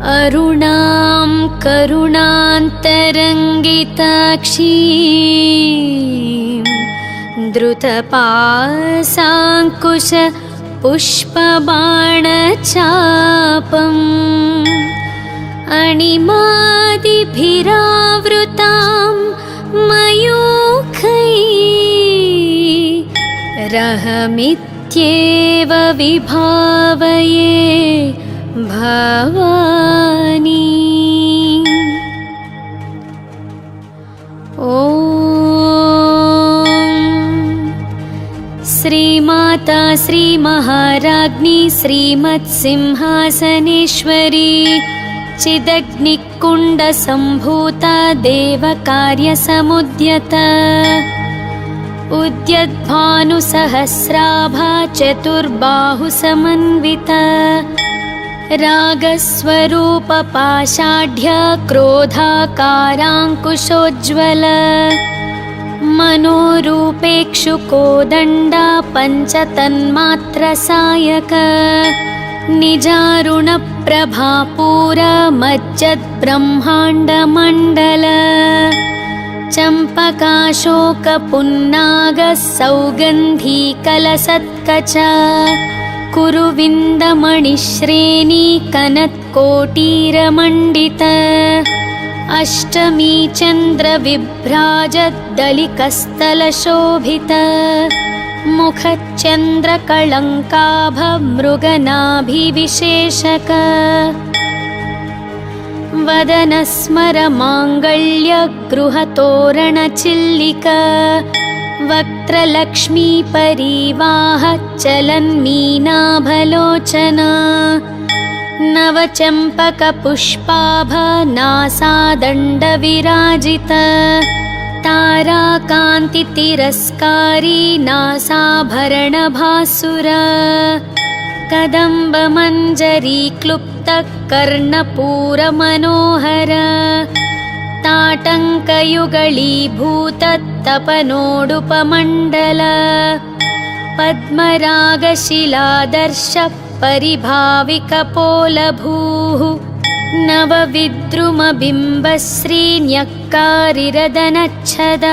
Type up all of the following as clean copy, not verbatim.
अरुणां करुणान्तरङ्गिताक्षीं द्रुतपाशाङ्कुश पुष्पबाणचापम् अणिमादिभिरावृतां मयूखैः रहमित्येव विभावये भवानी। ॐ श्रीमाता श्रीमहाराज्ञी श्रीमत्सिंहासनेश्वरी चिदग्निकुण्डसम्भूता देवकार्यसमुद्यता उद्यद्भानुसहस्राभा चतुर्बाहुसमन्विता रागस्वरूपपाषाढ्य क्रोधाकाराङ्कुशोज्ज्वल मनोरूपेक्षुकोदण्डा पञ्चतन्मात्रसायक निजारुणप्रभापूरमज्जद्ब्रह्माण्डमण्डल चम्पकाशोकपुन्नागः सौगन्धीकलसत्कच कुरुविन्दमणिश्रेणी कनत्कोटीरमण्डित अष्टमी चन्द्रविभ्राजद्दलिकस्थलशोभित मुखच्चन्द्रकळङ्काभमृगनाभिविशेषक वदनस्मरमाङ्गल्यगृहतोरणचिल्लिक वक्त्रलक्ष्मीपरीवाह चलन्मीनाभलोचना नवचम्पकपुष्पाभनासादण्डविराजित ताराकान्तितिरस्कारी नासाभरणभासुर कदम्बमञ्जरीक्लुप्तकर्णपूरमनोहर ताटङ्कयुगलीभूततपनोडुपमण्डल पद्मरागशिलादर्श परिभाविकपोलभूः नवविद्रुमबिम्बश्रीन्यक्कारिरदनच्छद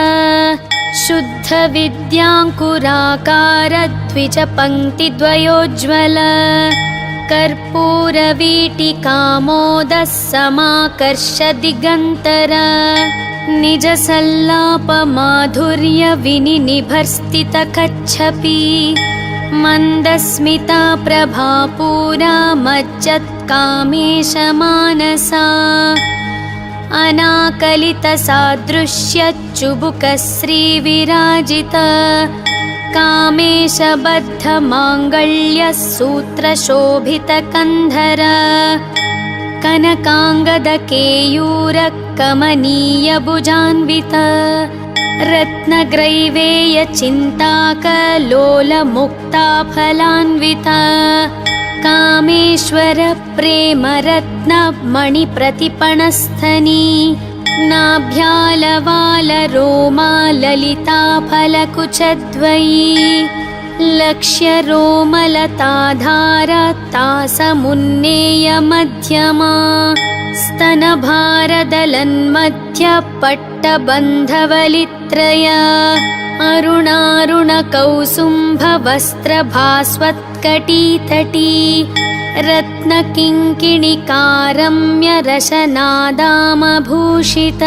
शुद्धविद्याङ्कुराकारद्विजपङ्क्तिद्वयोज्ज्वल कर्पूरवीटिकामोदः समाकर्ष दिगन्तर निजसल्लापमाधुर्यविनिनिभर्स्थितकच्छपी मन्दस्मिता प्रभापूरा मज्जत्कामेशमानसा अनाकलितसादृश्यच्चुबुकश्रीविराजित कामेशबद्धमाङ्गल्यसूत्रशोभितकन्धर कनकाङ्गदकेयूरकमनीयभुजान्वित रत्नग्रैवेयचिन्ताकलोलमुक्ताफलान्वित कामेश्वर प्रेमरत्नमणिप्रतिपणस्थनी नाभ्यालवालरोमाललिताफलकुचद्वयी लक्ष्यरोमलताधारतासमुन्नेयमध्यमा स्तनभारदलन्मध्यपट्टबन्धवलित्रय अरुणारुणकौसुम्भवस्त्रभास्वत्कटीतटी रत्नकिङ्किणिकारम्यरशनादामभूषित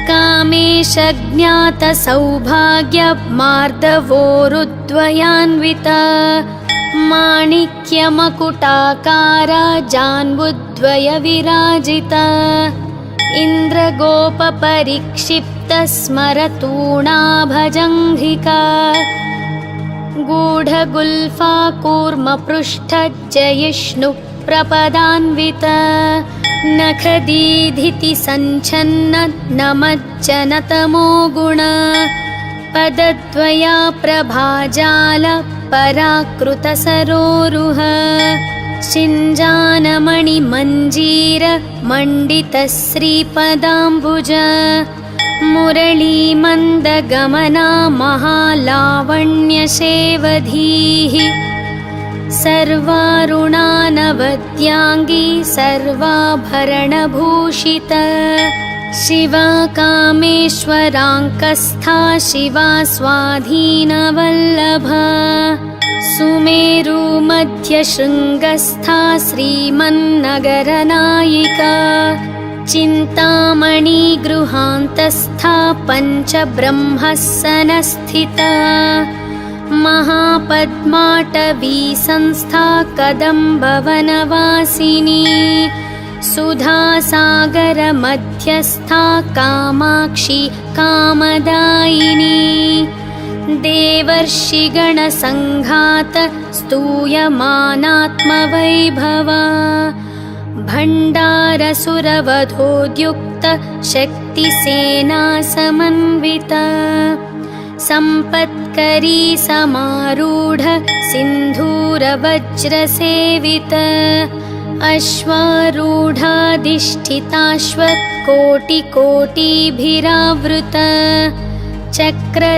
कामेशज्ञातसौभाग्यमार्दवोरुद्वयान्वित माणिक्यमकुटाकार जान्बुद्वयविराजित इन्द्रगोपपरिक्षिप्तस्मरतूणाभजङ्घिका गूढगुल्फा कूर्मपृष्ठजयिष्णुप्रपदान्वित नखदीधितिसञ्छन्न नमज्जनतमो गुण पदद्वया प्रभाजाल पराकृतसरोरुह शिञ्जानमणिमञ्जीर मण्डितश्रीपदाम्बुज मुरलीमन्दगमना महालावण्यशेवधीः सर्वारुणानवद्याः लीलावत्याङ्गी सर्वाभरणभूषिता शिवा कामेश्वराङ्कस्था शिवा स्वाधीनवल्लभा सुमेरु मध्यशृङ्गस्था श्रीमन्नगरनायिका चिन्तामणि गृहान्तस्था पञ्चब्रह्मस्सनस्थिता महापद्माटवी संस्था कदम्बवनवासिनी सुधासागर मध्यस्था कामाक्षी कामदायिनी देवर्षिगणसङ्घात स्तूयमानात्मवैभवा भण्डारसुरवधोद्युक्त शक्तिसेना समन्विता सम्पत्करी समारूढ सिन्धूरवज्रसेवित अश्वारूढाधिष्ठिताश्वकोटिकोटिभिरावृत चक्रराजरथारूढ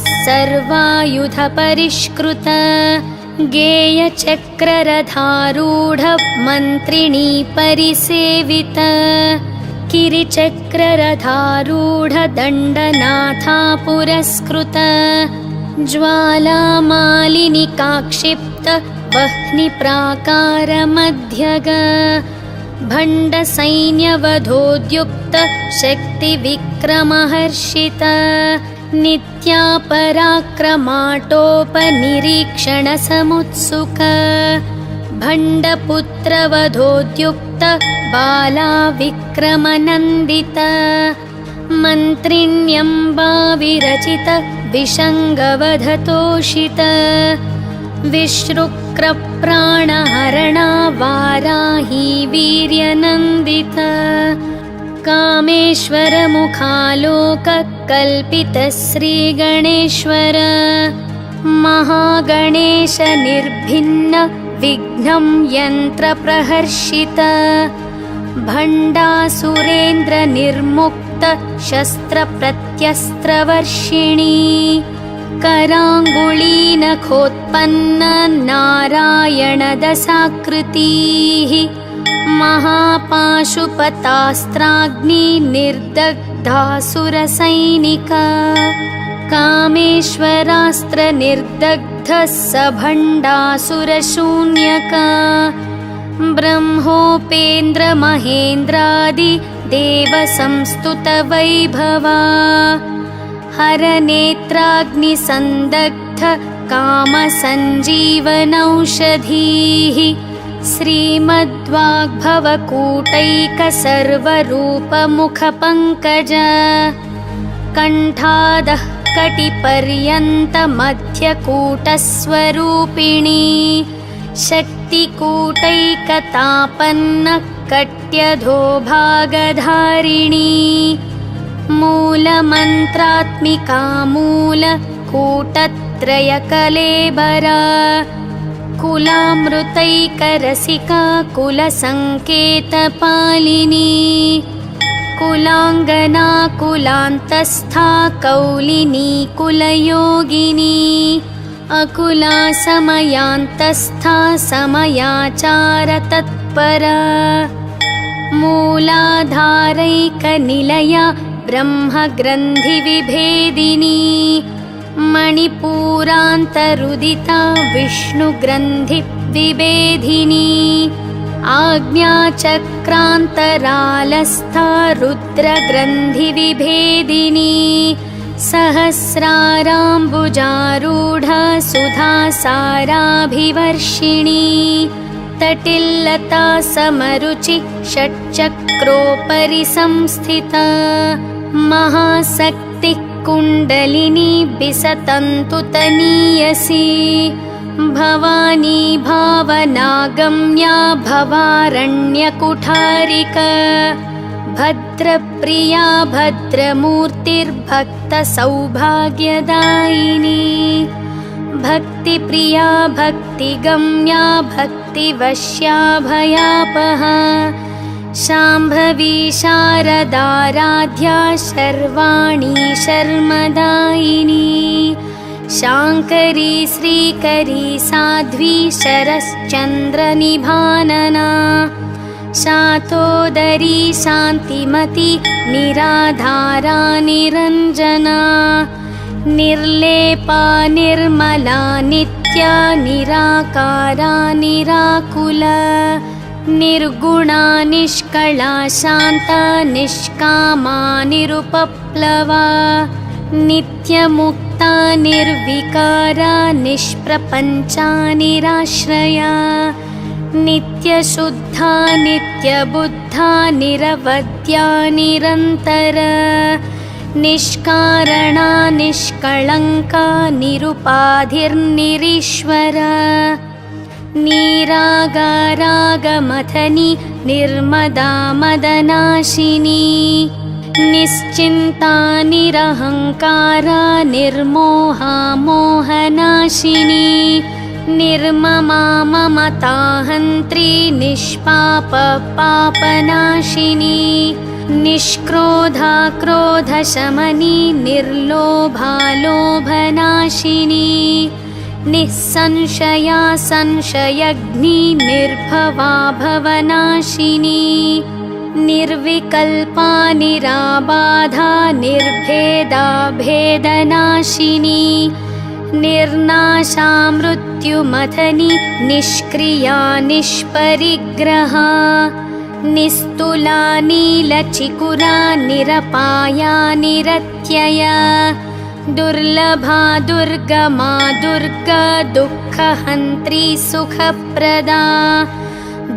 सर्वायुधपरिष्कृत गेयचक्ररथारूढ मन्त्रिणी परिसेवित किरिचक्ररथारूढ दण्डनाथा पुरस्कृत ज्वालामालिनिकाक्षिप्त वह्निप्राकारमध्यग भण्डसैन्यवधोद्युक्त शक्तिविक्रमहर्षित नित्यापराक्रमाटोपनिरीक्षणसमुत्सुक भण्डपुत्रवधोद्युक्त बालाविक्रमनन्दित मन्त्रिण्यम्बाविरचित विषङ्गवधतोषित विश्रुक्रप्राणहरणा वाराही वीर्यनन्दित कामेश्वरमुखालोककल्पित श्रीगणेश्वर महागणेश निर्भिन्न विघ्नं यन्त्रप्रहर्षित भण्डासुरेन्द्र निर्मुक्त शस्त्रप्रत्यस्त्रवर्षिणी कराङ्गुलीनखोत्पन्न नारायणदशाकृतिः महापाशुपतास्त्राग्नि निर्दग्धासुरसैनिका कामेश्वरास्त्र निर्दग्धः स भण्डासुरशून्यका ब्रह्मोपेन्द्र महेन्द्रादि देवसंस्तुतवैभवा हरनेत्राग्निसन्दग्ध कामसञ्जीवनौषधीः श्रीमद्वाग्भवकूटैकसर्वरूपमुखपङ्कज कण्ठादः कटिपर्यन्तमध्यकूटस्वरूपिणी शक्तिकूटैकतापन्न कट्यधोभागधारिणी मूलमन्त्रात्मिका मूलकूटत्रयकलेबरा कुलामृतैकरसिका कुलसङ्केतपालिनी कुलाङ्गना कुलान्तस्था कौलिनी कुलयोगिनी अकुला समयान्तस्था समयाचारतत्परा मूलाधारैकनिलया ब्रह्मग्रन्थिविभेदिनी मणिपूरान्तरुदिता विष्णुग्रन्थिविभेदिनी आज्ञाचक्रान्तरालस्था रुद्रग्रन्थिविभेदिनी सहस्राराम्बुजारूढा सुधासाराभिवर्षिणी तटिल्लता समरुचि षट्चक्रोपरि संस्थिता महाशक्तिः कुण्डलिनी बिसतन्तुतनीयसी भवानी भावनागम्या भवारण्यकुठारिका भद्रप्रिया भद्रमूर्तिर्भक्तसौभाग्यदायिनी भक्तिप्रिया भक्तिगम्या भक्तिवश्या भयापहा शाम्भवी शारदाराध्या शर्वाणी शर्मदायिनी शाङ्करी श्रीकरी साध्वी शरश्चन्द्रनिभानना शातोदरी शान्तिमती निराधारा निरञ्जना निर्लेपा निर्मला नित्या निराकारा निराकुला निर्गुणा निष्कला शान्ता निष्कामा निरुपप्लवा नित्यमुक्ता निर्विकारा निष्प्रपञ्चा निराश्रया नित्यशुद्धा नित्यबुद्धा निरवद्या निरन्तरा निष्कारणा निष्कळङ्का निरुपाधिर्निरीश्वरा निरागारागमथनी निर्मदा मदनाशिनी निश्चिन्ता निरहङ्कारा निर्मोहा मोहनाशिनी निर्ममा ममताहन्त्री निष्पाप पापनाशिनी निष्क्रोधा क्रोधशमनी निर्लोभा लोभनाशिनी निःसंशया संशयग्नि निर्भवा भवनाशिनी निर्विकल्पा निराबाधा निर्भेदा भेदनाशिनी निर्नाशा मृत्युमथनी निष्क्रिया निष्परिग्रहा निस्तुला नीलचिकुरा निरपाया निरत्यया दुर्लभा दुर्गमा दुर्गा दुःखहन्त्री सुखप्रदा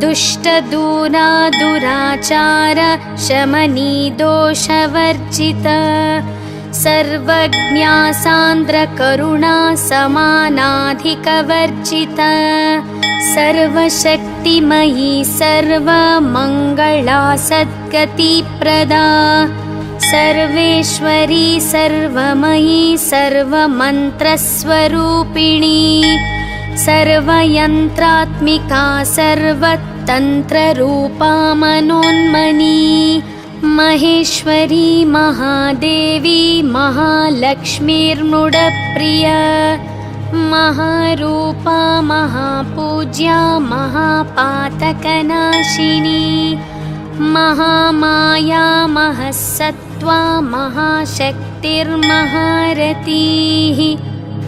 दुष्टदूरा दुराचार शमनी दोषवर्जिता सर्वज्ञा सान्द्रकरुणा समानाधिकवर्जिता सर्वशक्तिमयी सर्वमङ्गला सद्गतिप्रदा सर्वेश्वरी सर्वमयी सर्वमन्त्रस्वरूपिणी सर्वयन्त्रात्मिका सर्वतन्त्ररूपा मनोन्मनी महेश्वरी महादेवी महालक्ष्मीर्मुडप्रिया महारूपा महापूज्या महापातकनाशिनी महामाया महसत्त्वा महाशक्तिर्महारतीः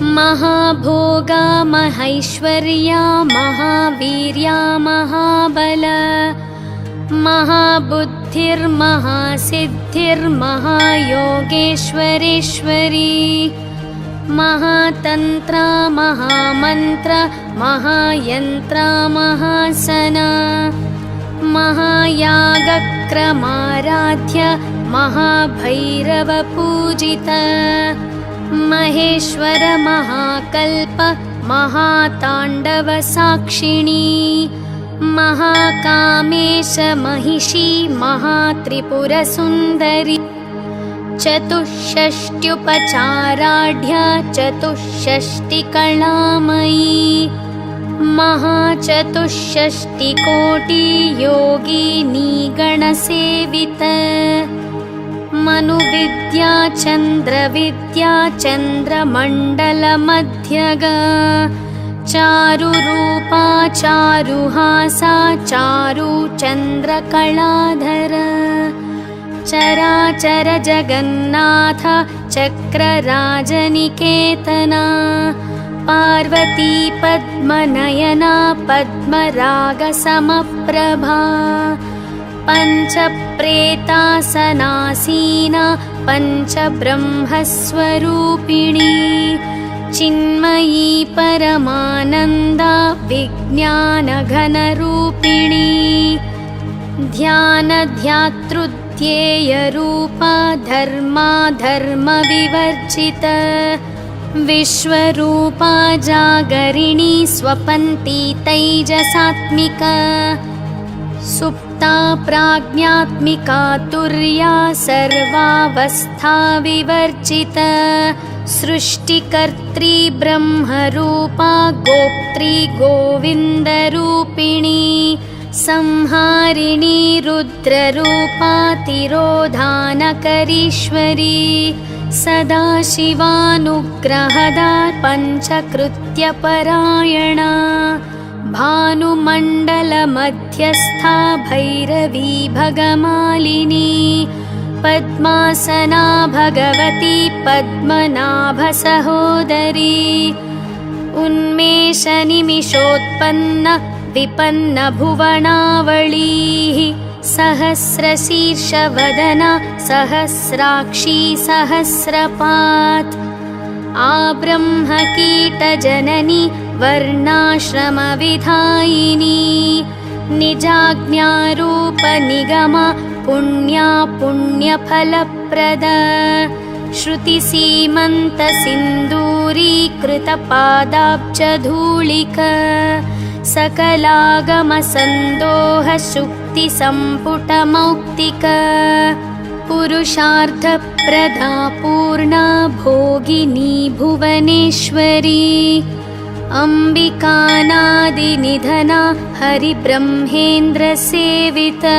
महाभोगा महैश्वर्या महावीर्या महाबला महाबुद्धिर्महासिद्धिर्महायोगेश्वरेश्वरी महातन्त्रा महामन्त्र महायन्त्रा महासना महायागक्रमाराध्य महाभैरवपूजिता महेश्वर महाकल्प महाताण्डवसाक्षिणी महाकामेश महिषी महात्रिपुरसुन्दरी चतुष्षष्ट्युपचाराढ्या चतुष्षष्टिकलामयी महाचतुष्षष्टिकोटियोगिनी गणसेविता मनुविद्या चन्द्रविद्या चन्द्रमण्डलमध्यगा चारुरूपा चारुहासा चारुचन्द्रकलाधरा चराचर जगन्नाथ चक्रराजनिकेतना पार्वती पद्मनयना पद्मरागसमप्रभा पञ्चप्रेतासनासीना पञ्चब्रह्मस्वरूपिणी चिन्मयी परमानन्दा विज्ञानघनरूपिणी ध्यानध्यातृध्येयरूपा धर्मा धर्मविवर्जिता विश्वरूपा जागरिणी स्वपन्ती तैजसात्मिका सुप्ता प्राज्ञात्मिका तुर्या सर्वावस्था विवर्जिता सृष्टिकर्त्री ब्रह्मरूपा गोप्त्री गोविन्दरूपिणी संहारिणी रुद्ररूपा तिरोधानकरीश्वरी सदाशिवानुग्रहदा पञ्चकृत्यपरायणा भानुमण्डलमध्यस्था भैरवी भगमालिनी पद्मासना भगवती पद्मनाभसहोदरी उन्मेषनिमिषोत्पन्न विपन्नभुवनावळीः सहस्रशीर्षवदना सहस्राक्षी सहस्रपात् आब्रह्मकीटजननी वर्णाश्रमविधायिनी निजाज्ञारूपनिगमा पुण्या पुण्यफलप्रदा श्रुतिसीमन्तसिन्दूरीकृतपादाब्जधूलिका सकलागमसन्दोहशुक्तिसम्पुटमौक्तिका पुरुषार्थप्रदा पूर्णा भोगिनी भुवनेश्वरी अम्बिकानादिनिधना हरिब्रह्मेन्द्रसेविता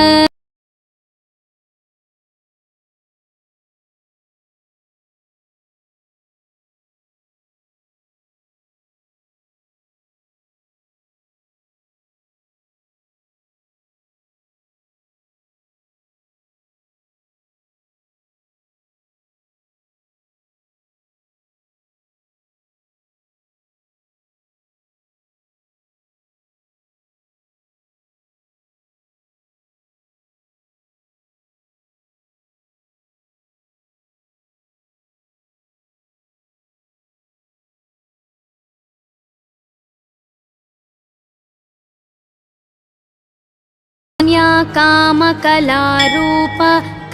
कामकलारूप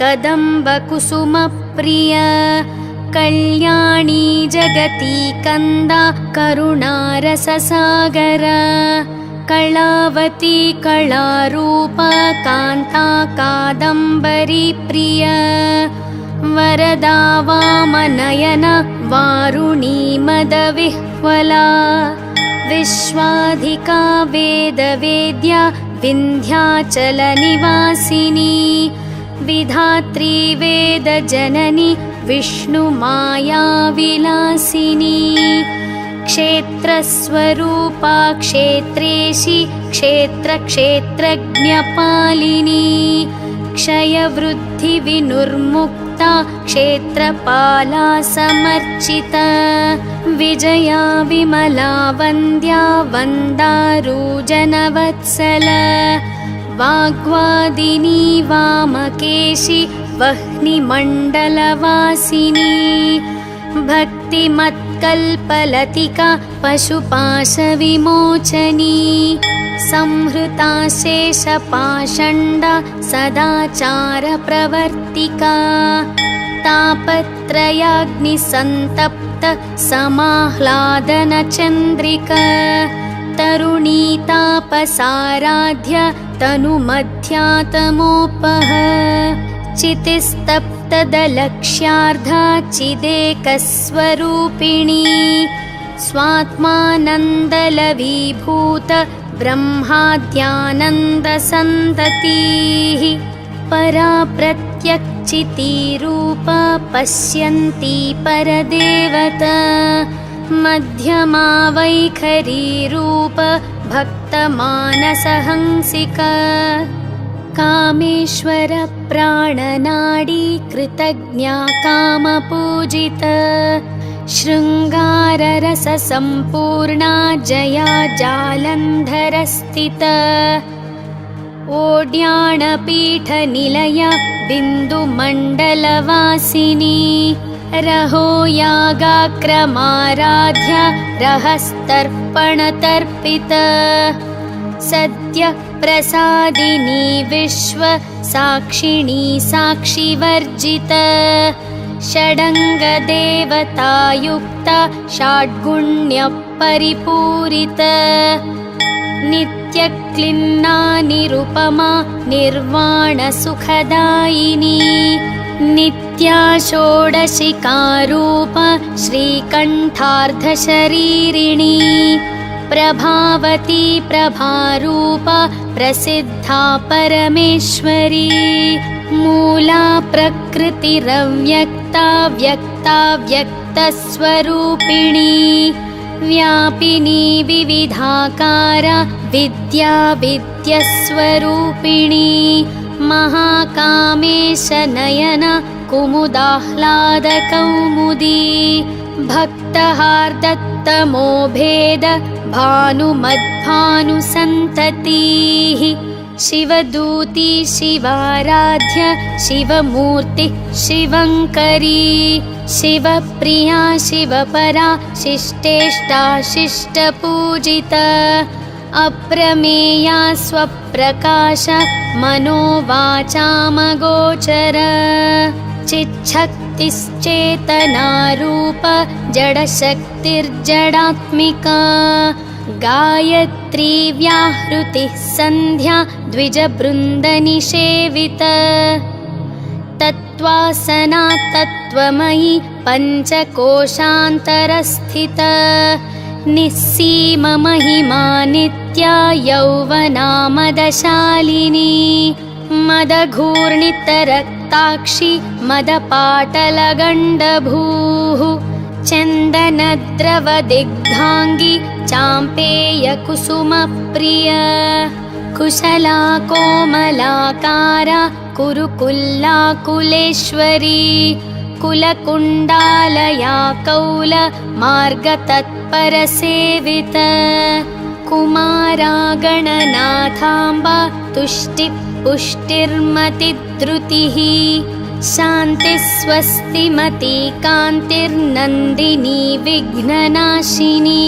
कदम्बकुसुमप्रिय कल्याणी जगती कंदा करुणारससागर कलावती कलारूप कान्ता कादम्बरी प्रिय वरदा वामनयन वारुणी मदविह्वला विश्वाधिका वेदवेद्या विन्ध्याचलनिवासिनी विधात्री वेदजननी विष्णुमायाविलासिनी क्षेत्रस्वरूपा क्षेत्रेशी क्षेत्रक्षेत्रज्ञपालिनी क्षयवृद्धिविनुर्मुक्ता क्षेत्रपाला समर्चिता विजया विमला वन्द्या वन्दारूजनवत्सला वाग्वादिनी वामकेशी वह्निमण्डलवासिनी भक्तिमत्कल्पलतिका पशुपाशविमोचनी संहृता शेषपाषण्डा सदाचारप्रवर्तिका तापत्रयाग्निसन्तप्त समाह्लादनचन्द्रिका तरुणी तापसाराध्य तनुमध्यातमोपह चितिस्तप्तदलक्ष्यार्धा चिदेकस्वरूपिणी स्वात्मानन्दलवीभूत ब्रह्माद्यानन्दसन्ततिः परा प्रत्यक्चितीरूपा पश्यन्ती परदेवता मध्यमा वैखरीरूप भक्तमानसहंसिका कामेश्वर प्राणनाडी कृतज्ञा कामपूजिता शृङ्गाररससम्पूर्णा जया जालन्धरस्थिता ओड्याणपीठनिलया बिन्दुमण्डलवासिनी रहो यागाक्रमाराध्या रहस्तर्पणतर्पिता सद्यः प्रसादिनी विश्व साक्षिणी साक्षिवर्जिता षडङ्गदेवतायुक्ता षड्गुण्यपरिपूरिता नित्यक्लिन्ना निरुपमा निर्वाणसुखदायिनी नित्या षोडशिकारूप श्रीकण्ठार्धशरीरिणी प्रभावती प्रभारूपा प्रसिद्धा परमेश्वरी मूला प्रकृतिरव्यक्ता व्यक्ता व्यक्तस्वरूपिणी व्यापिनी विविधाकारा विद्या विद्यस्वरूपिणी महाकामेशनयन कुमुदाह्लादकौमुदी भक्तहार्दत्तमो भेद भानुमद्भानुसन्ततिः शिवदूती शिवाराध्य शिवमूर्ति शिवङ्करी शिवप्रिया शिवपरा शिष्टेष्टा शिष्टपूजिता अप्रमेया स्वप्रकाश मनोवाचामगोचर चिच्छक्तिश्चेतनारूप जडशक्तिर्जडात्मिका गायत्री व्याहृतिः सन्ध्या द्विजबृन्दनिषेविता तत्त्वासना तत्त्वमयी पञ्चकोशान्तरस्थिता निस्सीममहिमा नित्या यौवनामदशालिनी मदघूर्णितरक्ताक्षी मदपाटलगण्डभूः चन्दनद्रवदिग्धाङ्गी चाम्पेयकुसुमप्रिया कुशला कोमलाकारा कुरुकुल्लाकुलेश्वरी कुलकुण्डालया कौल मार्गतत्परसेविता कुमारा गणनाथाम्बा तुष्टिपुष्टिर्मतिद्रुतिः शान्तिस्वस्तिमती कान्तिर्नन्दिनी विघ्ननाशिनी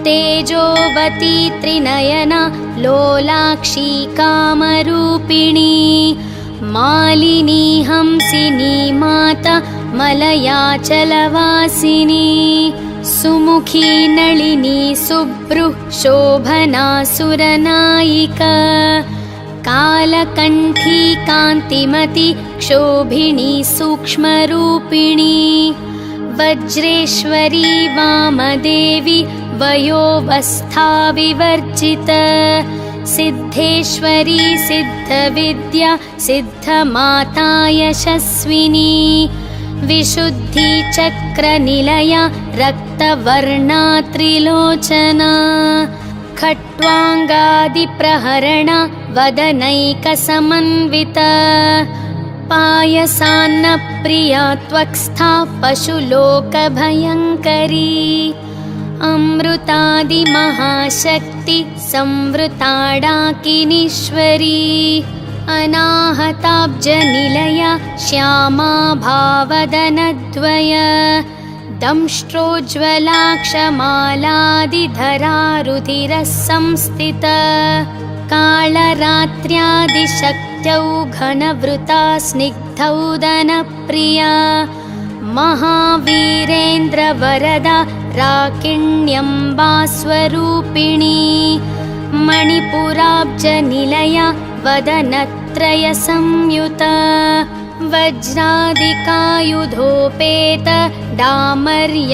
तेजोवती त्रिनयना लोलाक्षी कामरूपिणी मालिनी हंसिनी माता मलयाचलवासिनी सुमुखी नलिनी सुभ्रुः शोभना सुरनायिका कालकण्ठी कान्तिमती क्षोभिणी सूक्ष्मरूपिणी वज्रेश्वरी वामदेवी वयोवस्था विवर्जिता सिद्धेश्वरी सिद्धविद्या सिद्धमाता यशस्विनी विशुद्धिचक्रनिलया रक्तवर्णा त्रिलोचना खट्वाङ्गादिप्रहरणा वदनैकसमन्विता पायसान्नप्रिया त्वक्स्था पशुलोकभयङ्करी अमृतादिमहाशक्ति संवृताडाकिनीश्वरी अनाहताब्जनिलया श्यामा भावदनद्वया दंष्ट्रोज्ज्वलाक्षमालादिधरा रुधिरः संस्थिता कालरात्र्यादिशक्त्यौ घनवृता स्निग्धौदनप्रिया महावीरेन्द्रवरदा राकिण्यम्बा स्वरूपिणी मणिपुराब्जनिलया वदनत्रयसंयुता वज्रादिकायुधोपेत डामर्यादिभिरावृता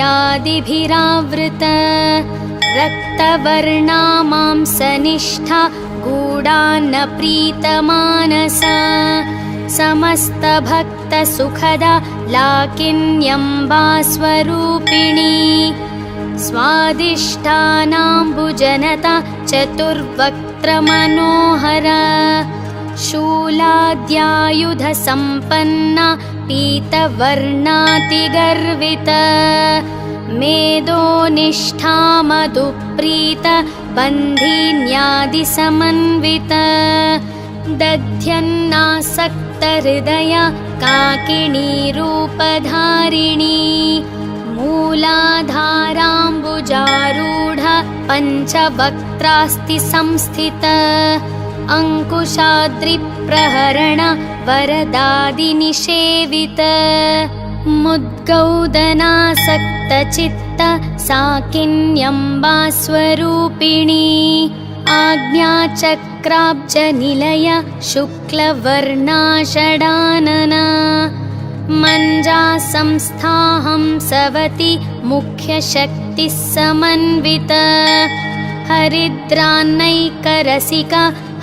रक्तवर्णा मांसनिष्ठा गूढान्नप्रीतमानसा समस्तभक्तसुखदा लाकिन्यम्बा स्वरूपिणी स्वादिष्ठानाम्बुजनता चतुर्वक्त्रमनोहरा शूलाद्यायुधसम्पन्ना पीतवर्णातिगर्विता मेदोनिष्ठा मधुप्रीता बन्धिन्यादिसमन्विता दध्यन्नासक्तहृदया काकिनी रूपधारिणी मूलाधाराम्बुजारूढा पञ्चवक्त्रास्ति संस्थिता अङ्कुशाद्रिप्रहरण वरदादिनिषेविता मुद्गौदनासक्तचित्त साकिन्यम्बा स्वरूपिणी आज्ञाचक्राब्जनिलया शुक्लवर्णा षडानना मञ्जा संस्था हंसवती मुख्यशक्तिः समन्विता हरिद्रान्नैकरसिका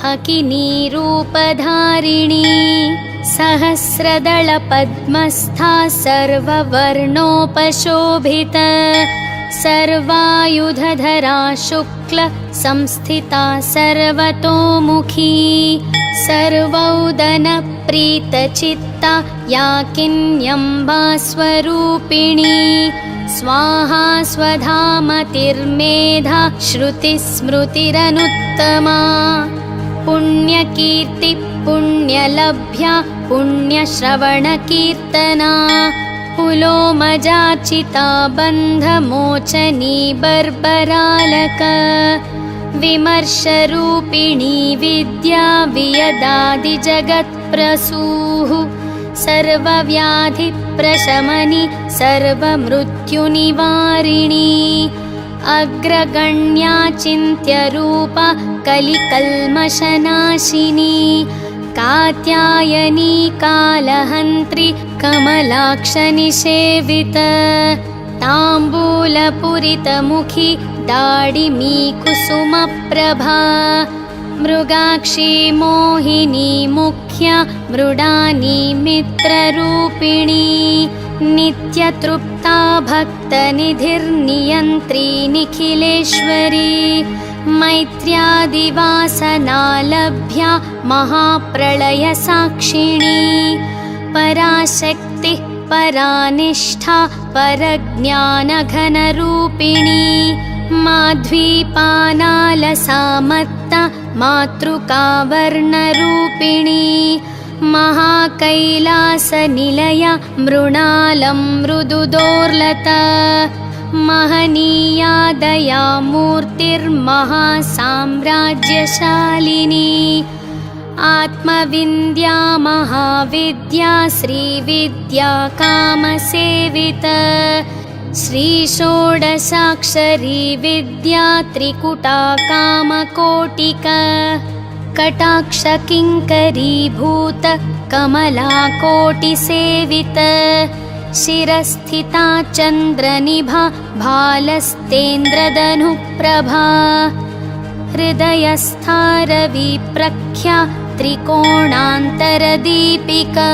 हकिनी रूपधारिणी सहस्रदलपद्मस्था सर्ववर्णोपशोभिता सर्वायुधधरा शुक्ल संस्थिता सर्वतोमुखी सर्वौदनप्रीतचित्ता या किन्यम्बा स्वरूपिणी स्वाहा स्वधामतिर्मेधा श्रुतिस्मृतिरनुत्तमा पुण्यकीर्ति पुण्यलभ्या पुण्यश्रवणकीर्तना पुलोमजाचिता बन्धमोचनी बर्बरालक विमर्शरूपिणी विद्या वियदादिजगत्प्रसूः सर्वव्याधिप्रशमनी सर्वमृत्युनिवारिणी अग्रगण्या चिन्त्यरूपा कलिकल्मषनाशिनी कात्यायनी कालहन्त्री कमलाक्षनिषेविता ताम्बूलपूरितमुखी दाडिमी कुसुमप्रभा मृगाक्षी मोहिनी मुख्या मृडानी मित्ररूपिणी नित्यतृप्ता भक्तनिधिर्नियन्त्री निखिलेश्वरी मैत्र्यादिवासनालभ्या महाप्रलयसाक्षिणी पराशक्तिः परानिष्ठा परज्ञानघनरूपिणी माध्वीपानालसामत्ता मातृकावर्णरूपिणी महाकैलासनिलया मृणालं मृदुदोर्लता महनीया दयामूर्तिर्महासाम्राज्यशालिनी आत्मविन्द्या महाविद्या श्रीविद्या कामसेविता श्रीषोडशाक्षरी विद्या त्रिकुटा कामकोटिका कटाक्षकिङ्करीभूत कमलाकोटिसेविता शिरस्थिता चन्द्रनिभा भालस्तेन्द्रधनुप्रभा हृदयस्था रविप्रख्या त्रिकोणान्तरदीपिका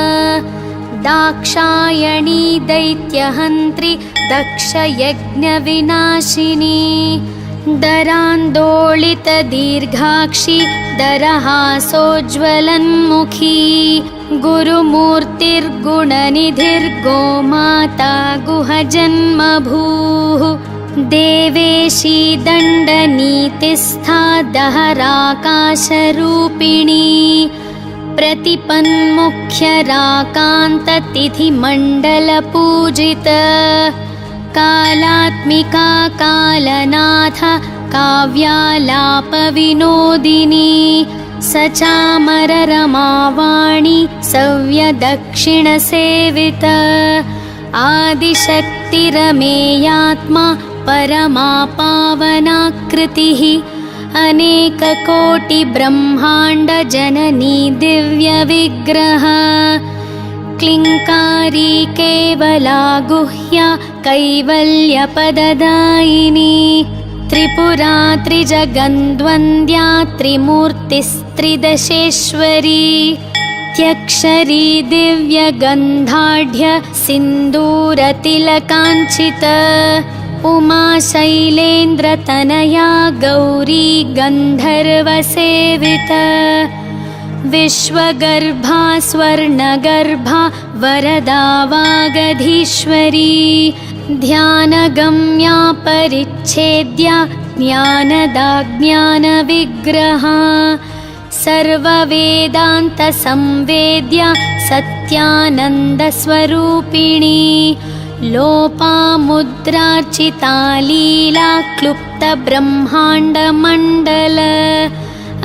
दाक्षायणी दैत्यहन्त्री दक्षयज्ञविनाशिनी दरान्दोलितदीर्घाक्षी दरहासोज्ज्वलन्मुखी गुरुमूर्तिर्गुणनिधिर्गोमाता गुहजन्मभूः देवेशी दण्डनीतिस्था दहराकाशरूपिणी प्रतिपन्मुख्यराकान्ततिथिमण्डलपूजिता कालात्मिका कालनाथ काव्यालापविनोदिनी सचामररमावाणी सव्यदक्षिणसेविता आदिशक्तिरमेयात्मा परमा पावनाकृतिः अनेककोटिब्रह्माण्डजननी दिव्यविग्रह क्लिङ्कारी केवला गुह्या कैवल्यपददायिनी त्रिपुरा त्रिजगन्द्वन्द्या त्रिमूर्तिस्त्रिदशेश्वरी त्यक्षरी दिव्यगन्धाढ्य सिन्दूरतिलकाञ्चिता उमा शैलेन्द्रतनया गौरी गन्धर्वसेविता विश्वगर्भा स्वर्णगर्भा वरदा वागधीश्वरी ध्यानगम्या परिच्छेद्या ज्ञानदा ज्ञानविग्रहा सर्ववेदान्तसंवेद्या सत्यानन्दस्वरूपिणी लोपामुद्रार्चिता लीला क्लुप्तब्रह्माण्डमण्डल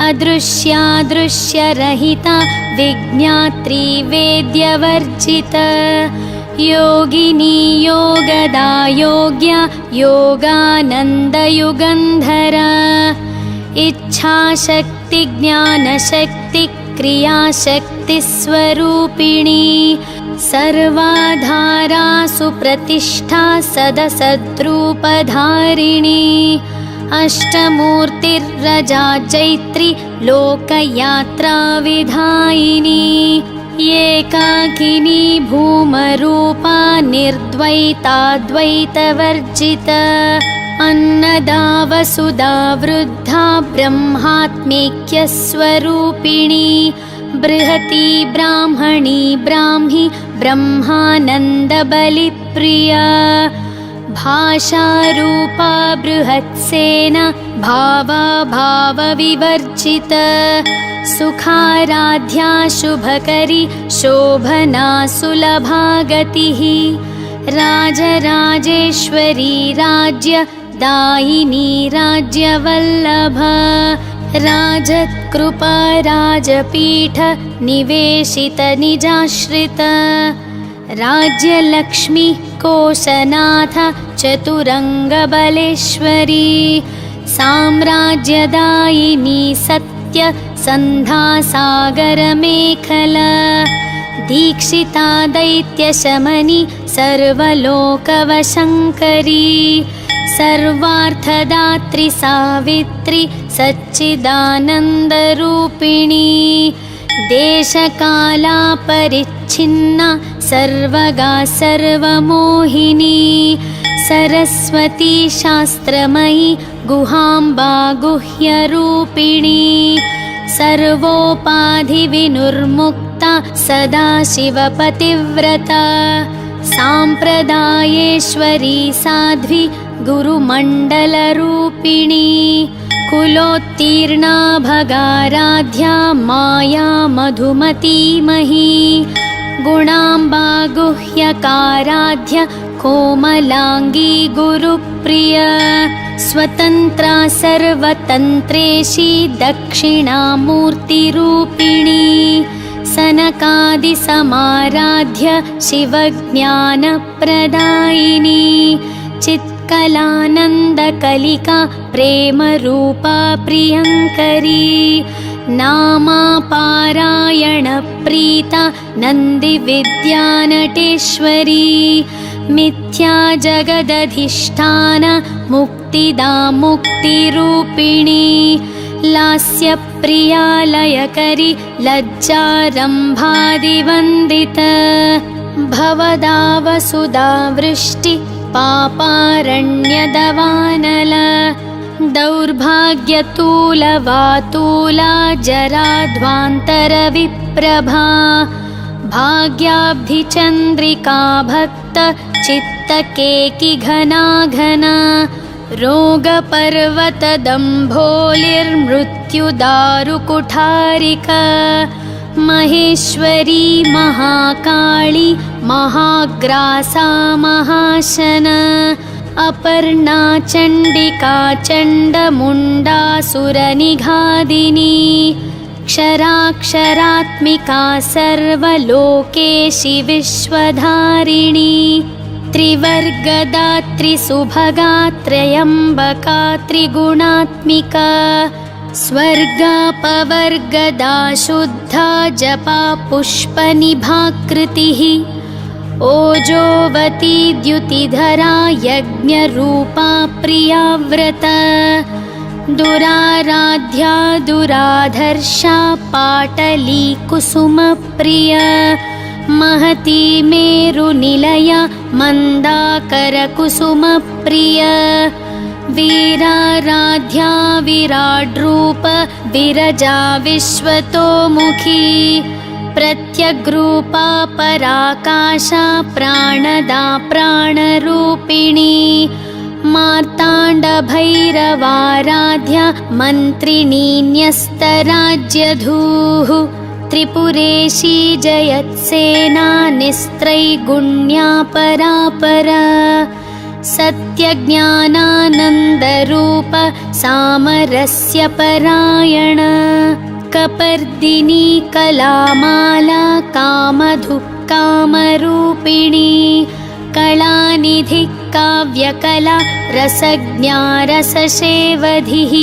अदृश्यादृश्यरहिता विज्ञात्री वेद्यवर्जिता योगिनी योगदा योग्या योगानन्दयुगन्धरा इच्छाशक्ति ज्ञानशक्ति क्रियाशक्तिस्वरूपिणी सर्वाधारा सुप्रतिष्ठा सदसद्रूपधारिणी अष्टमूर्तिर्रजा चैत्री लोकयात्रा विधायिनी एकाकिनी भूमरूपा निर्द्वैताद्वैतवर्जिता अन्नदा वसुधा वृद्धा ब्रह्मात्मैक्यस्वरूपिणी बृहती ब्राह्मणी ब्राह्मी ब्रह्मानन्दबलिप्रिया भाषारूपा बृहत्सेना भावा भावविवर्जिता सुखाराध्या शुभकरी शोभना सुलभा गतिः राजराजेश्वरी राज्यदायिनी राज्यवल्लभा राजत्कृपा राजपीठ निवेशित निजाश्रित राज्यलक्ष्मी कोशनाथ चतुरङ्गबलेश्वरी साम्राज्यदायिनी सत्य सन्धासागरमेखला दीक्षिता दैत्यशमनी सर्वलोकवशङ्करी सर्वार्थदात्री सावित्री सच्चिदानन्दरूपिणी देशकालापरिच्छिन्ना सर्वगा सर्वमोहिनी सरस्वती शास्त्रमयी गुहाम्बा गुह्यरूपिणी सर्वोपाधिविनुर्मुक्ता सदाशिवपतिव्रता साम्प्रदायेश्वरी साध्वी गुरुमण्डलरूपिणी कुलोत्तीर्णा भगाराध्या माया मधुमतीमही गुणाम्बा गुह्यकाराध्य कोमलांगी गुरुप्रिया स्वतन्त्रा सर्वतन्त्रेशी दक्षिणामूर्तिरूपिणी सनकादिसमाराध्य शिवज्ञानप्रदायिनी चित्कलानन्दकलिका प्रेमरूपा प्रियङ्करी नामापारायणप्रीता नन्दिविद्यानटेश्वरी मिथ्या जगदधिष्ठान मुक्तिदा मुक्तिरूपिणी लास्यप्रिया लयकरी लज्जारम्भादिवन्दिता भवदा वसुधा वृष्टि पापारण्यदवानला दौर्भाग्यतूलवातूला जराध्वान्तरविप्रभा भाग्याब्धिचन्द्रिका भक्त चित्तकेकि घना घना रोगपर्वतदम्भोलिर्मृत्युदारुकुठारिका महेश्वरी महाकाली महाग्रासा महाशना अपर्णा चण्डिका चण्डमुण्डासुरनिघादिनी क्षराक्षरात्मिका सर्वलोकेशि विश्वधारिणी त्रिवर्गदात्री सुभगा त्र्यम्बका त्रिगुणात्मिका स्वर्गापवर्गदा शुद्धा जपा पुष्पनिभाकृतिः ओजोवती द्युतिधरा यज्ञरूपा प्रियाव्रता दुराराध्या दुराधर्षा पाटली कुसुमप्रिया महती मेरुनिलया मन्दाकरकुसुमप्रिया वीराराध्या विराड्रूप विरजा विश्वतोमुखी प्रत्यग्रूपा पराकाशा प्राणदा प्राणरूपिणी मार्ताण्डभैरवाराध्या मन्त्रिणी न्यस्तराज्यधूः त्रिपुरेशी जयत्सेना निस्त्रैगुण्या परापरा सत्यज्ञानानन्दरूप सामरस्य परायण कपर्दिनी कलामाला कामधुः कामरूपिणी कलानिधि काव्यकला रसज्ञा रससेवधिः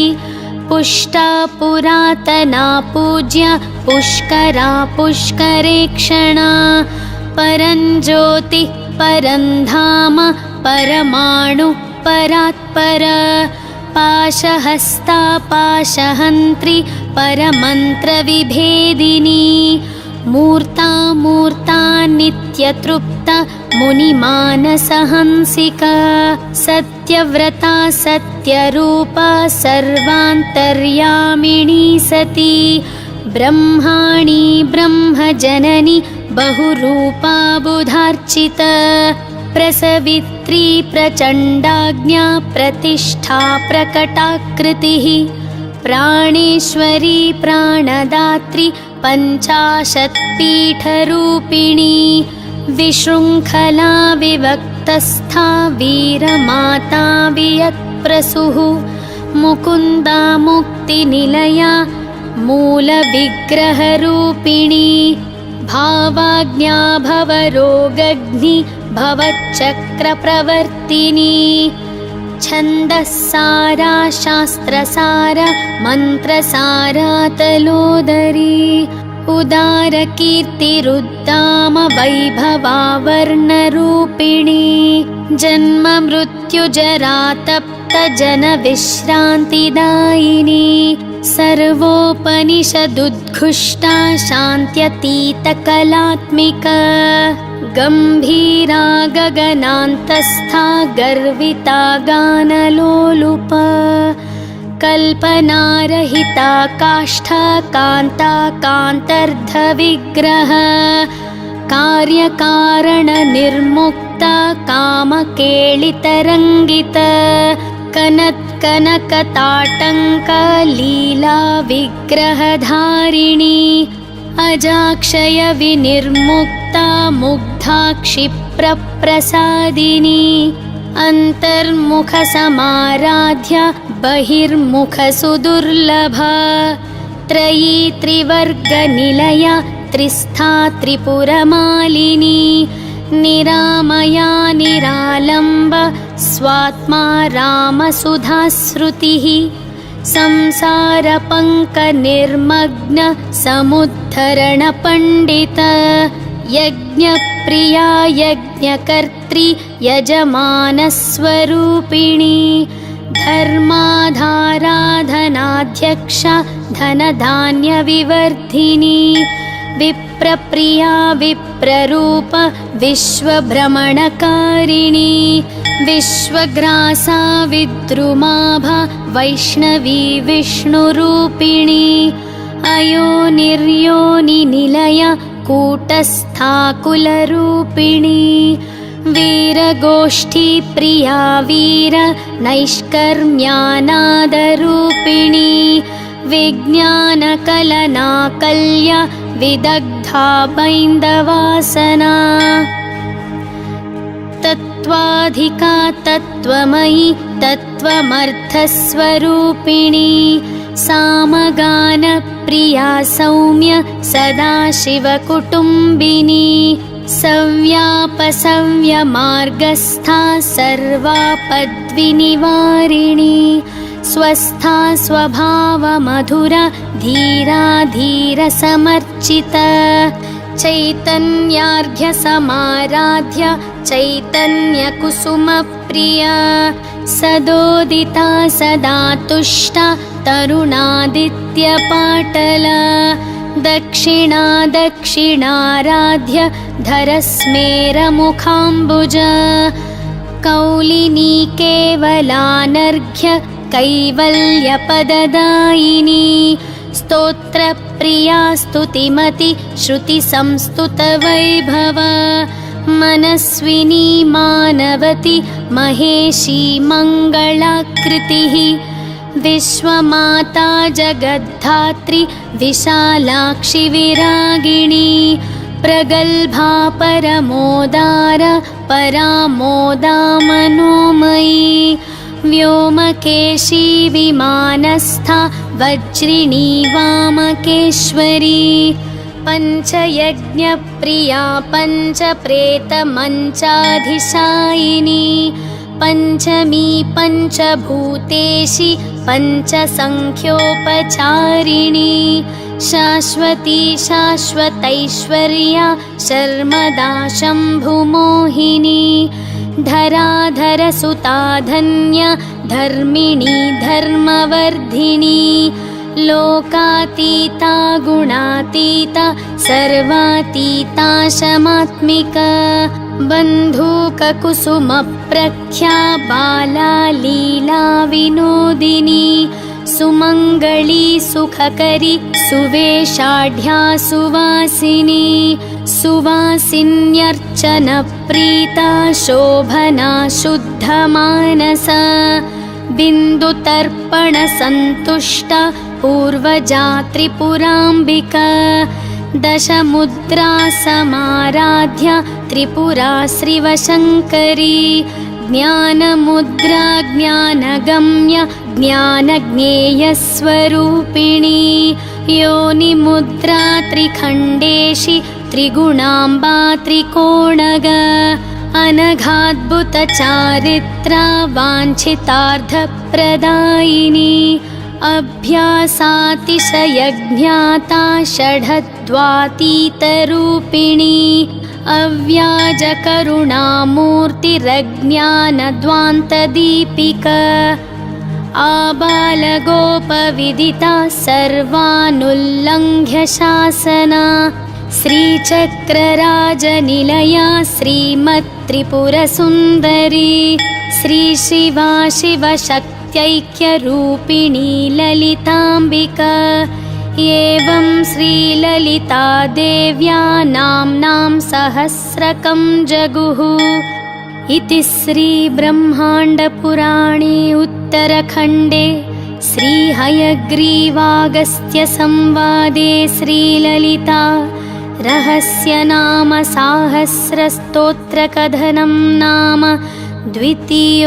पुष्टा पुरातना पूज्या पुष्करा पुष्करेक्षणा परञ्ज्योतिः परन्धाम परमाणु परात्पर पाशहस्ता पाशहन्त्री परमन्त्रविभेदिनी मूर्ता मूर्ता नित्यतृप्ता मुनिमानसहंसिका सत्यव्रता सत्यरूपा सर्वान्तर्यामिणी सती ब्रह्माणी ब्रह्मजननी बहुरूपा बुधार्चिता प्रसवित्री प्रचण्डाज्ञा प्रतिष्ठा प्रकटाकृतिः प्राणेश्वरी प्राणदात्री पञ्चाशत्पीठरूपिणी विशृङ्खला विवक्तस्था वीरमाता वियत्प्रसूः मुकुन्दा मुक्तिनिलया मूलविग्रहरूपिणी भावाज्ञा भवरोगग्नि भवच्चक्रप्रवर्तिनी छन्दस्सारा शास्त्रसारा मन्त्रसारा तलोदरी उदारकीर्तिरुद्दाम वैभवा वर्णरूपिणी जन्म मृत्युजरातप्त जनविश्रान्तिदायिनी सर्वोपनिषदुद्घुष्टा शान्त्यतीतकलात्मिका गम्भीरा गगनान्तस्था गर्विता गानलोलुपा कल्पनारहिता काष्ठा कान्ता कान्तर्धविग्रह कार्यकारणनिर्मुक्ता कामकेलितरङ्गिता कनत्कनकताटङ्कलीला विग्रहधारिणी अजाक्षयविनिर्मुक्ता मुग्धा क्षिप्रप्रसादिनी अन्तर्मुखसमाराध्या बहिर्मुखसुदुर्लभा त्रयी त्रिवर्गनिलया त्रिस्था त्रिपुरमालिनी निरामया निरालम्ब स्वात्मा रामसुधाश्रुतिः संसारपङ्कनिर्मग्न समुद्धरणपण्डित यज्ञप्रिया यज्ञकर्त्री यजमानस्वरूपिणी धर्माधाराधनाध्यक्षा धनधान्यविवर्धिनी विप्रप्रिया विप्ररूप विश्वभ्रमणकारिणी विश्वग्रासा विद्रुमाभा वैष्णवी विष्णुरूपिणी अयोनिर्योनिनिलया कूटस्था कुलरूपिणी वीरगोष्ठी प्रिया वीर नैष्कर्म्यानादरूपिणी विज्ञानकलनाकल्या विदग्धा बैन्दवासना तत्त्वाधिका तत्त्वमयी तत्त्वमर्थस्वरूपिणी सामगानप्रिया सौम्य सदाशिवकुटुम्बिनी सव्यापसव्यमार्गस्था सर्वापद्विनिवारिणी स्वस्था स्वभावमधुरा धीरा धीरसमर्चिता चैतन्यार्घ्यसमाराध्य चैतन्यकुसुमप्रिया सदोदिता सदा तुष्टा तरुणादित्यपाटला दक्षिणा दक्षिणाराध्य धरस्मेरमुखाम्बुजा कौलिनी केवलानर्घ्य कैवल्यपददायिनी स्तोत्रप्रिया स्तुतिमति श्रुतिसंस्तुतवैभवा मनस्विनी मानवती महेशी मङ्गलाकृतिः विश्वमाता जगद्धात्री विशालाक्षि विरागिणी प्रगल्भा परमोदार परामोदा मनोमयी व्योमकेशी विमानस्था वज्रिणी वामकेश्वरी पञ्चयज्ञप्रिया पञ्चप्रेतमञ्चाधिशायिनी पञ्चमी पञ्चभूतेशी पञ्चसङ्ख्योपचारिणी शाश्वती शाश्वतैश्वर्या शर्मदा शम्भुमोहिनी धराधरसुता धन्या धर्मिणी धर्मवर्धिनी लोकातीता गुणातीता सर्वातीता शमात्मिका बन्धूककुसुमप्रख्या बाला लीला विनोदिनी सुमङ्गली सुखकरी सुवेशाढ्या सुवासिनी सुवासिन्यर्चनप्रीता शोभना शुद्धमानसा बिन्दुतर्पणसन्तुष्टा पूर्वजा त्रिपुराम्बिका दशमुद्रा समाराध्या त्रिपुरा श्रीवशङ्करी ज्ञानमुद्रा ज्ञानगम्य ज्ञानज्ञेयस्वरूपिणी योनिमुद्रा त्रिखण्डेशि त्रिगुणाम्बा त्रिकोणग अनघाद्भुतचारित्रा वाञ्छितार्थप्रदायिनी अभ्यासातिशयज्ञाता षडद्वातीतरूपिणी अव्याजकरुणामूर्तिरज्ञानद्वान्तदीपिका आबालगोपविदिता सर्वानुल्लङ्घ्य शासना श्रीचक्रराजनिलया श्रीमत्त्रिपुरसुन्दरी श्रीशिवा शिवशक्त्यैक्यरूपिणी ललिताम्बिका एवं श्रीललितादेव्या नाम्नां सहस्रकं जगुः इति श्रीब्रह्माण्डपुराणे उत्तरखण्डे श्रीहयग्रीवागस्त्यसंवादे श्रीललिता रहस्यनाम साहस्रस्तोत्रकथनं नाम द्वितीयोऽध्यायः।